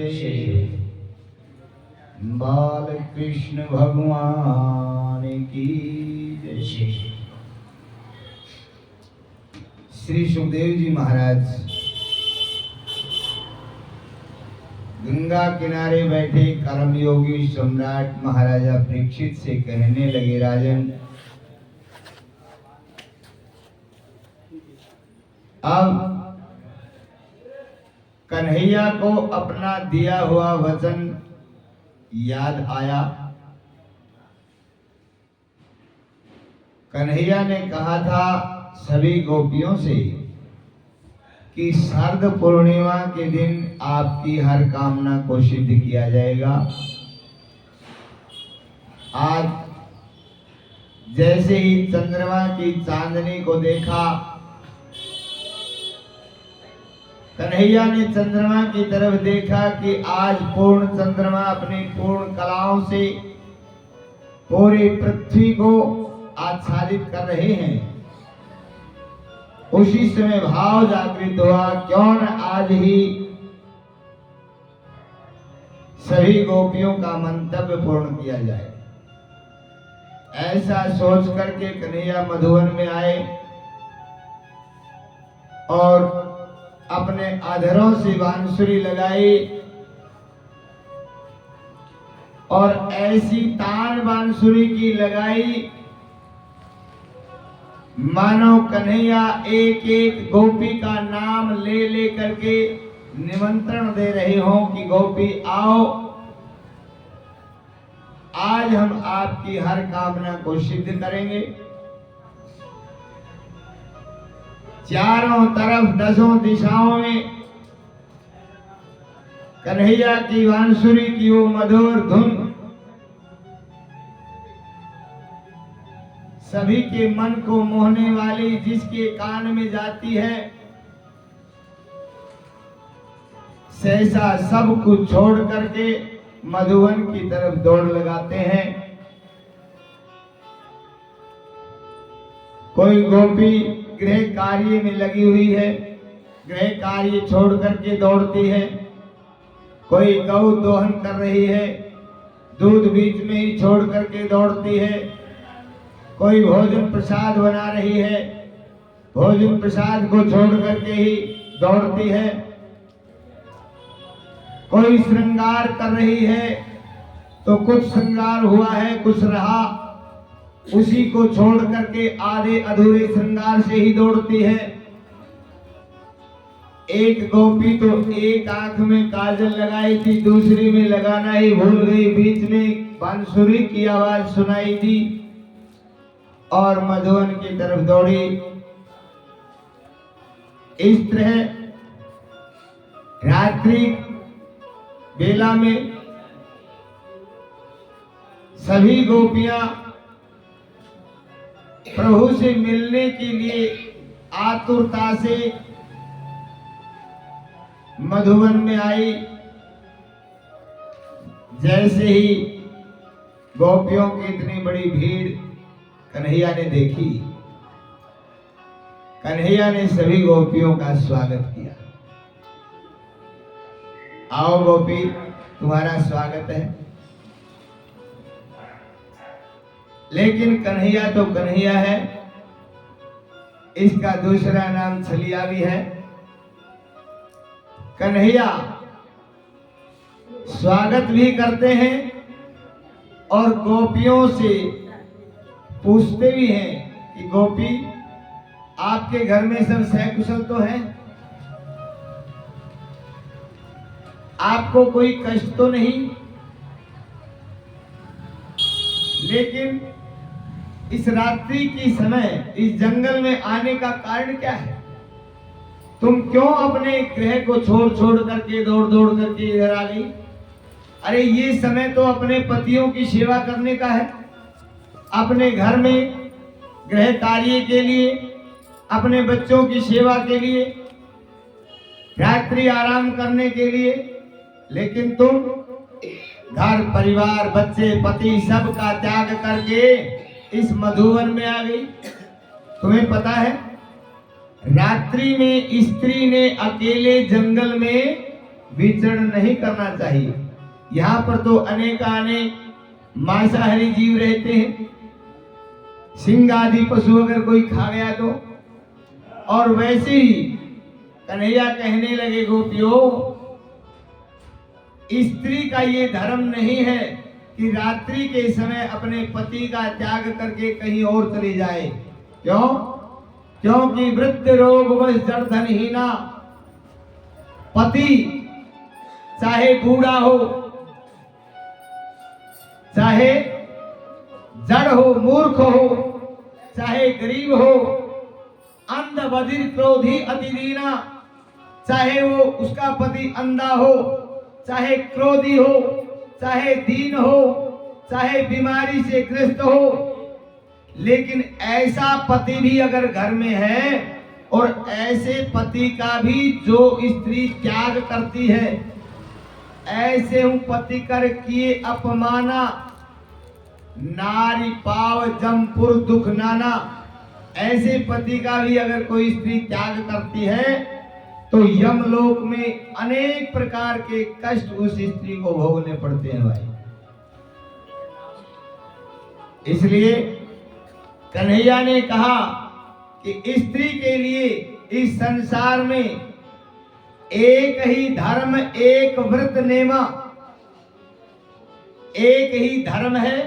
जय। बाल कृष्ण भगवान की जय। श्री सुखदेव जी महाराज गंगा किनारे बैठे कर्मयोगी सम्राट महाराजा परीक्षित से कहने लगे, राजन, अब कन्हैया को अपना दिया हुआ वचन याद आया। कन्हैया ने कहा था सभी गोपियों से कि शरद पूर्णिमा के दिन आपकी हर कामना को सिद्ध किया जाएगा। आज जैसे ही चंद्रमा की चांदनी को देखा, कन्हैया ने चंद्रमा की तरफ देखा कि आज पूर्ण चंद्रमा अपनी पूर्ण कलाओं से पूरी पृथ्वी को आच्छादित कर रहे हैं। उसी समय भाव जागृत हुआ, क्यों न आज ही सभी गोपियों का मंतव्य पूर्ण किया जाए। ऐसा सोच करके कन्हैया मधुवन में आए और अपने अधरों से बांसुरी लगाई और ऐसी तान बांसुरी की लगाई मानो कन्हैया एक एक गोपी का नाम ले ले करके निमंत्रण दे रहे हो कि गोपी आओ, आज हम आपकी हर कामना को सिद्ध करेंगे। चारों तरफ दसों दिशाओं में कन्हैया की बांसुरी की वो मधुर धुन सभी के मन को मोहने वाली, जिसके कान में जाती है सहसा सब कुछ छोड़ करके मधुवन की तरफ दौड़ लगाते हैं। कोई गोपी गृह कार्य में लगी हुई है, गृह कार्य छोड़ करके दौड़ती है। कोई गौ दोहन कर रही है, दूध बीच में ही छोड़ करके दौड़ती है। कोई भोजन प्रसाद बना रही है, भोजन प्रसाद को छोड़ करके ही दौड़ती है। कोई श्रृंगार कर रही है तो कुछ श्रृंगार हुआ है, कुछ रहा, उसी को छोड़ करके आधे अधूरे श्रृंगार से ही दौड़ती है। एक गोपी तो एक आंख में काजल लगाई थी, दूसरी में लगाना ही भूल गई, बीच में बांसुरी की आवाज सुनाई दी और मधुवन की तरफ दौड़ी। इस तरह रात्रि बेला में सभी गोपियां प्रभु से मिलने के लिए आतुरता से मधुवन में आई। जैसे ही गोपियों की इतनी बड़ी भीड़ कन्हैया ने देखी, कन्हैया ने सभी गोपियों का स्वागत किया। आओ गोपी, तुम्हारा स्वागत है। लेकिन कन्हैया तो कन्हैया है, इसका दूसरा नाम छलिया भी है। कन्हैया स्वागत भी करते हैं और गोपियों से पूछते भी हैं कि गोपी, आपके घर में सब सकुशल तो है? आपको कोई कष्ट तो नहीं? लेकिन इस रात्रि की समय इस जंगल में आने का कारण क्या है? तुम क्यों अपने गृह को छोड़ छोड़ करके दौड़ दौड़ करके इधर आ गई? अरे ये समय तो अपने पतियों की सेवा करने का है, अपने घर में गृह कार्य के लिए, अपने बच्चों की सेवा के लिए, रात्रि आराम करने के लिए। लेकिन तुम घर परिवार बच्चे पति सब का त्याग करके इस मधुवन में आ गई। तुम्हें पता है रात्रि में स्त्री ने अकेले जंगल में विचरण नहीं करना चाहिए। यहाँ पर तो अनेकानेक मांसाहारी जीव रहते हैं, सिंह आदि पशु अगर कोई खा गया तो। और वैसे ही कन्हैया कहने लगे, गोपियों, स्त्री का ये धर्म नहीं है कि रात्रि के समय अपने पति का त्याग करके कहीं और चली जाए। क्यों? क्योंकि वृद्ध रोग वश जड़ धनहीना, पति चाहे बूढ़ा हो, चाहे जड़ हो, मूर्ख हो, चाहे गरीब हो, अंध बधिर क्रोधी अतिदीना, चाहे वो उसका पति अंधा हो, चाहे क्रोधी हो, चाहे दीन हो, चाहे बीमारी से ग्रस्त हो, लेकिन ऐसा पति भी अगर घर में है और ऐसे पति का भी जो स्त्री त्याग करती है, ऐसे हूं पति कर किए अपमाना, नारी पाव जमपुर दुख नाना, ऐसे पति का भी अगर कोई स्त्री त्याग करती है तो यमलोक में अनेक प्रकार के कष्ट उस स्त्री को भोगने पड़ते हैं भाई। इसलिए कन्हैया ने कहा कि स्त्री के लिए इस संसार में एक ही धर्म, एक व्रत नेमा, एक ही धर्म है,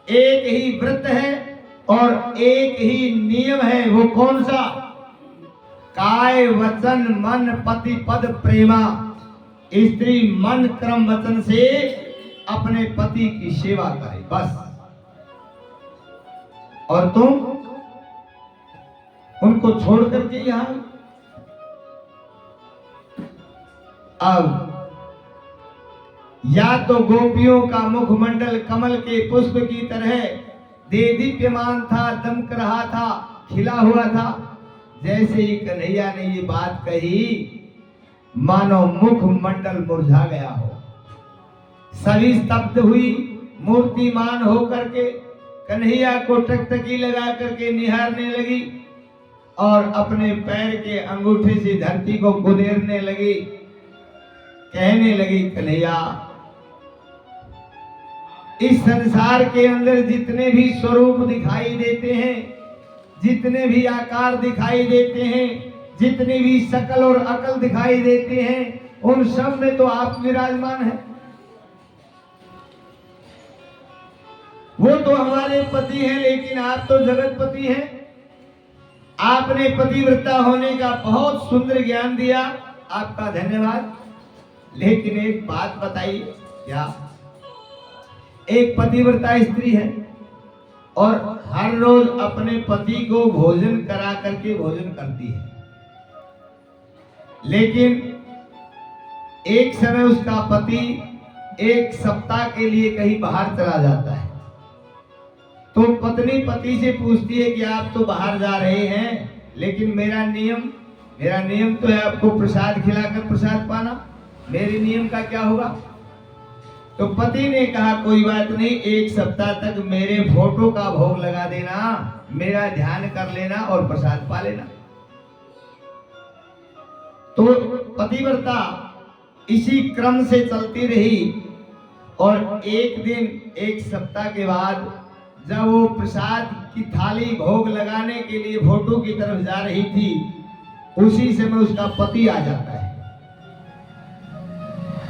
एक ही व्रत है और एक ही नियम है। वो कौन सा? काय वचन मन पति पद प्रेमा। स्त्री मन क्रम वचन से अपने पति की सेवा करे, बस। और तुम उनको छोड़ करके यहां, अब या तो गोपियों का मुखमंडल कमल के पुष्प की तरह दे दीप्यमान था, दमक रहा था, खिला हुआ था। जैसे ही कन्हैया ने ये बात कही, मानो मुखमंडल मुरझा गया हो। सभी स्तब्ध हुई, मूर्तिमान होकर के कन्हैया को टकटकी लगा करके निहारने लगी और अपने पैर के अंगूठे से धरती को गुदेरने लगी। कहने लगी, कन्हैया, इस संसार के अंदर जितने भी स्वरूप दिखाई देते हैं, जितने भी आकार दिखाई देते हैं, जितनी भी शकल और अकल दिखाई देते हैं, उन सब में तो आप विराजमान हैं। वो तो हमारे पति हैं, लेकिन आप तो जगतपति हैं। आपने पतिव्रता होने का बहुत सुंदर ज्ञान दिया, आपका धन्यवाद। लेकिन एक बात बताइए, क्या एक पतिव्रता स्त्री है और हर रोज अपने पति को भोजन करा करके भोजन करती है, लेकिन एक समय उसका पति एक सप्ताह के लिए कहीं बाहर चला जाता है, तो पत्नी पति से पूछती है कि आप तो बाहर जा रहे हैं, लेकिन मेरा नियम तो है आपको प्रसाद खिलाकर प्रसाद पाना। मेरे नियम का क्या होगा? तो पति ने कहा, कोई बात नहीं, एक सप्ताह तक मेरे फोटो का भोग लगा देना, मेरा ध्यान कर लेना और प्रसाद पा लेना। तो पतिव्रता इसी क्रम से चलती रही और एक दिन, एक सप्ताह के बाद, जब वो प्रसाद की थाली भोग लगाने के लिए फोटो की तरफ जा रही थी, उसी समय उसका पति आ जाता है।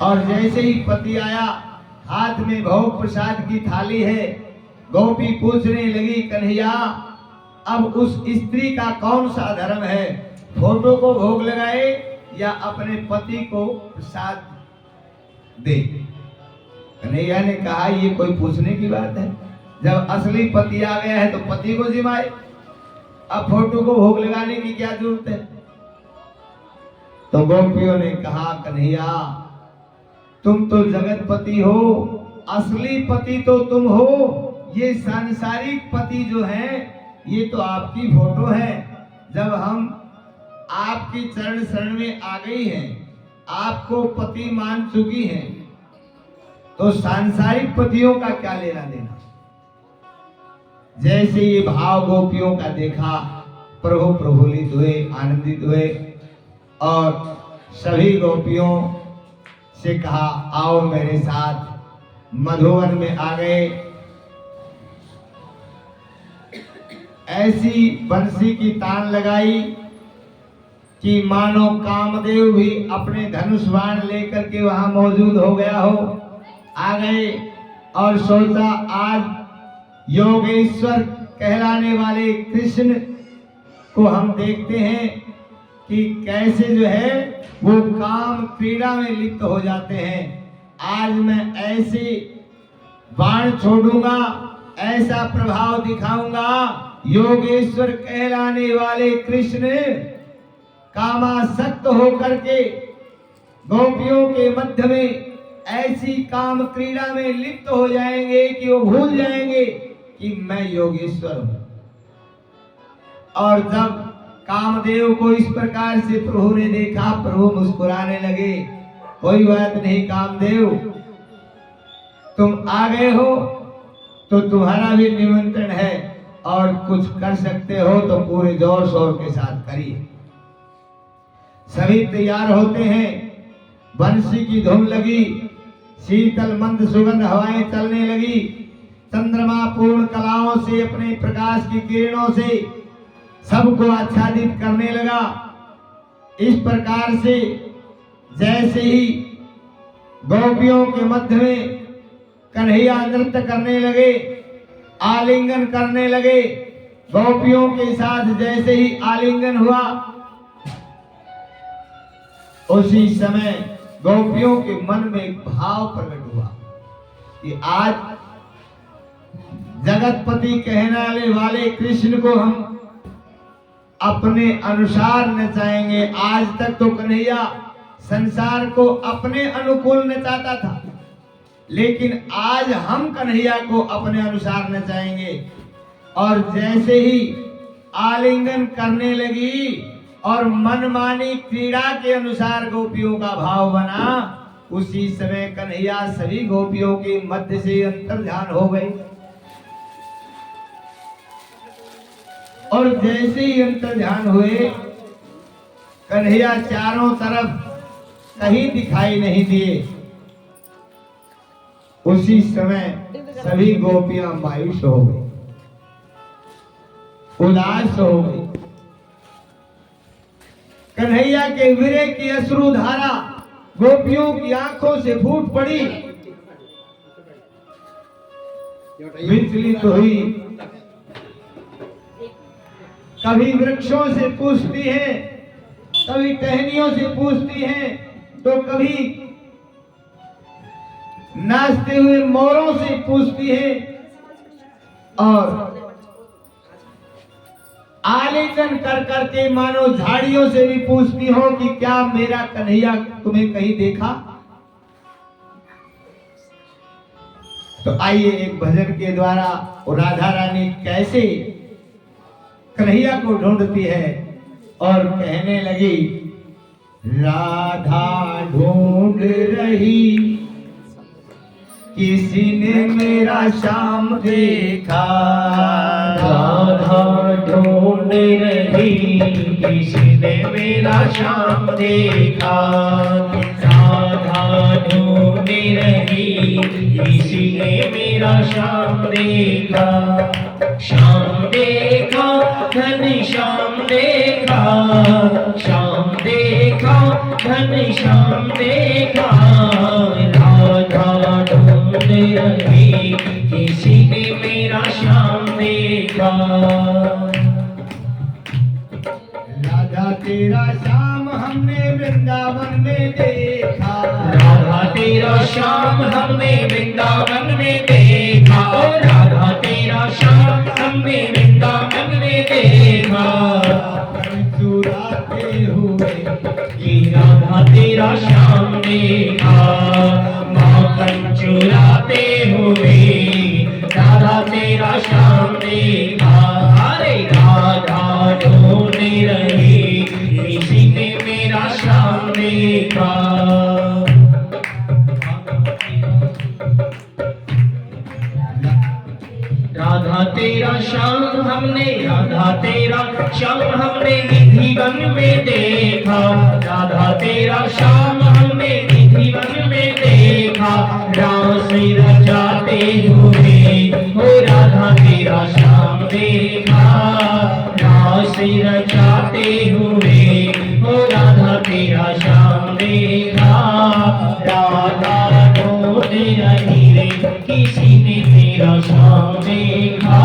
और जैसे ही पति आया, हाथ में भोग प्रसाद की थाली है, गोपी पूछने लगी, कन्हैया, अब उस स्त्री का कौन सा धर्म है, फोटो को भोग लगाए या अपने पति को प्रसाद दे? कन्हैया ने कहा, ये कोई पूछने की बात है? जब असली पति आ गया है तो पति को जिमाए, अब फोटो को भोग लगाने की क्या जरूरत है? तो गोपियों ने कहा, कन्हैया, तुम तो जगतपति हो, असली पति तो तुम हो, ये सांसारिक पति जो है ये तो आपकी फोटो है। जब हम आपकी चरण शरण में आ गई हैं, आपको पति मान चुकी हैं, तो सांसारिक पतियों का क्या लेना देना? जैसे ये भाव गोपियों का देखा, प्रभु प्रफुल्लित हुए, आनंदित हुए और सभी गोपियों से कहा आओ मेरे साथ। मधुवन में आ गए। ऐसी बंसी की तान लगाई कि मानो कामदेव भी अपने धनुष बाण लेकर के वहां मौजूद हो गया हो। आ गए और सोचा आज योगेश्वर कहलाने वाले कृष्ण को हम देखते हैं कि कैसे जो है वो काम क्रीड़ा में लिप्त हो जाते हैं। आज मैं ऐसे बाण छोड़ूंगा, ऐसा प्रभाव दिखाऊंगा, योगेश्वर कहलाने वाले कृष्ण कामासक्त होकर के गोपियों के मध्य में ऐसी काम क्रीड़ा में लिप्त हो जाएंगे कि वो भूल जाएंगे कि मैं योगेश्वर हूं। और जब कामदेव को इस प्रकार से प्रभु ने देखा, प्रभु मुस्कुराने लगे। कोई बात नहीं कामदेव, तुम आ गए हो तो तुम्हारा भी निमंत्रण है और कुछ कर सकते हो तो पूरे जोर शोर के साथ करिए। सभी तैयार होते हैं। बंसी की धुन लगी, शीतल मंद सुगंध हवाएं चलने लगी। चंद्रमा पूर्ण कलाओं से अपने प्रकाश की किरणों से सबको आच्छादित करने लगा। इस प्रकार से जैसे ही गोपियों के मध्य में कन्हैया नृत्य करने लगे, आलिंगन करने लगे, गोपियों के साथ जैसे ही आलिंगन हुआ उसी समय गोपियों के मन में एक भाव प्रकट हुआ कि आज जगतपति कहने वाले कृष्ण को हम अपने अनुसार नचाएंगे। आज तक तो कन्हैया संसार को अपने अनुकूल नचाता था, लेकिन आज हम कन्हैया को अपने अनुसार नचाएंगे। और जैसे ही आलिंगन करने लगी और मनमानी क्रीड़ा के अनुसार गोपियों का भाव बना, उसी समय कन्हैया सभी गोपियों के मध्य से अंतर्ध्यान हो गए। और जैसे ही अंतर्ध्यान हुए, कन्हैया चारों तरफ कहीं दिखाई नहीं दिए। उसी समय सभी गोपियां मायूस हो गई, उदास हो गई। कन्हैया के विरह की अश्रुधारा गोपियों की आंखों से फूट पड़ी, विचलित हुई। कभी वृक्षों से पूछती है, कभी टहनियों से पूछती है, तो कभी नाचते हुए मोरों से पूछती है, और आलिंगन कर करके मानो झाड़ियों से भी पूछती हो कि क्या मेरा कन्हैया तुम्हें कहीं देखा। तो आइए एक भजन के द्वारा राधा रानी कैसे कन्हैया को ढूंढती है और कहने लगी, राधा ढूंढ रही किसी ने मेरा श्याम देखा। राधा ढूंढ रही किसी ने मेरा श्याम देखा। राधा ढूंढ रही किसी ने मेरा श्याम देखा। श्याम देखा घन श्याम देखा, श्याम देखा घन श्याम देखा। राधा ढूंढ रही किसी ने मेरा श्याम देखा। राधा तेरा श्याम हमने वृंदावन में देखा। राधा तेरा श्याम हमने वृंदावन में देखा। राधा तेरा श्याम हमने वृंदावन में देखा। चुराते हुए कि राधा तेरा श्याम देखा। माखन चुराते हुए राधा तेरा श्याम देखा। अरे राधा ढूंढ रही किसी ने मेरा श्याम देखा। राधा तेरा श्याम हमने, राधा तेरा श्याम हमने निधि वन में देखा। राधा तेरा श्याम हमने निधि वन में से रचाते हुए हो राधा तेरा श्याम देखा, रास रचाते हुए हो राधा तेरा श्याम देखा। राधा ढूंढ रही रे किसी ने तेरा श्याम देखा,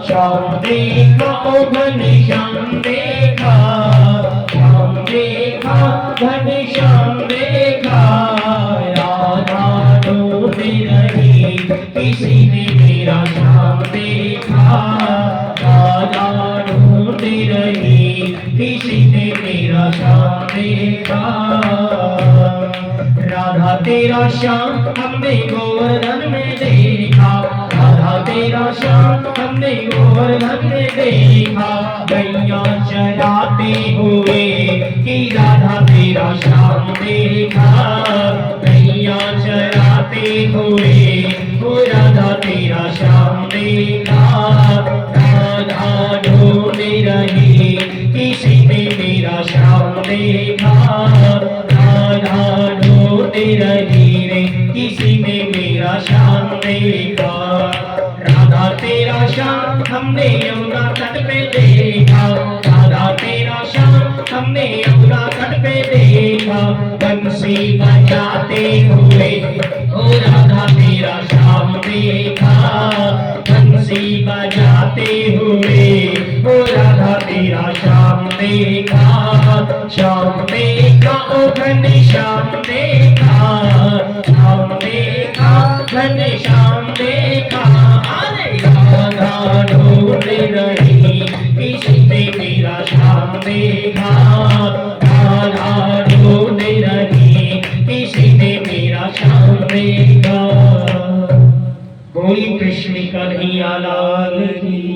श्याम देखा ओ घनश्याम देखा, श्याम देखा घनश्याम देखा। राधा ढूंढ रही किसी ने मेरा श्याम देखा, राधा ढूंढ रही किसी ने मेरा श्याम देखा। राधा तेरा श्याम हमने गोवर्धन में देखा, राधा तेरा श्याम हमने गोवर्धन में देखा। गैया चराते हुए कि राधा तेरा श्याम देखा, गैया चराते हुए वो राधा तेरा श्याम देखा। राधा ढूंढ रही किसी ने मेरा श्याम देखा, राधा ढूंढ रही रे किसी ने मेरा श्याम देखा। राधा तेरा श्याम हमने यमुना तट पे देखा, राधा तेरा श्याम हमने यमुना तट पे देखा। बंसी बजाते हुए ओ राधा तेरा श्याम देखा, बंसी बजाते हुए ओ राधा तेरा श्याम देखा। श्याम देखा ओ घनश्याम देखा, श्याम देखा घनश्याम देखा। राधा ढूंढ रही किसी ने मेरा श्याम देखा, राधा ढूंढ रही किसी ने मेरा श्याम देखा। बोली कृष्ण कन्हैया लाल की।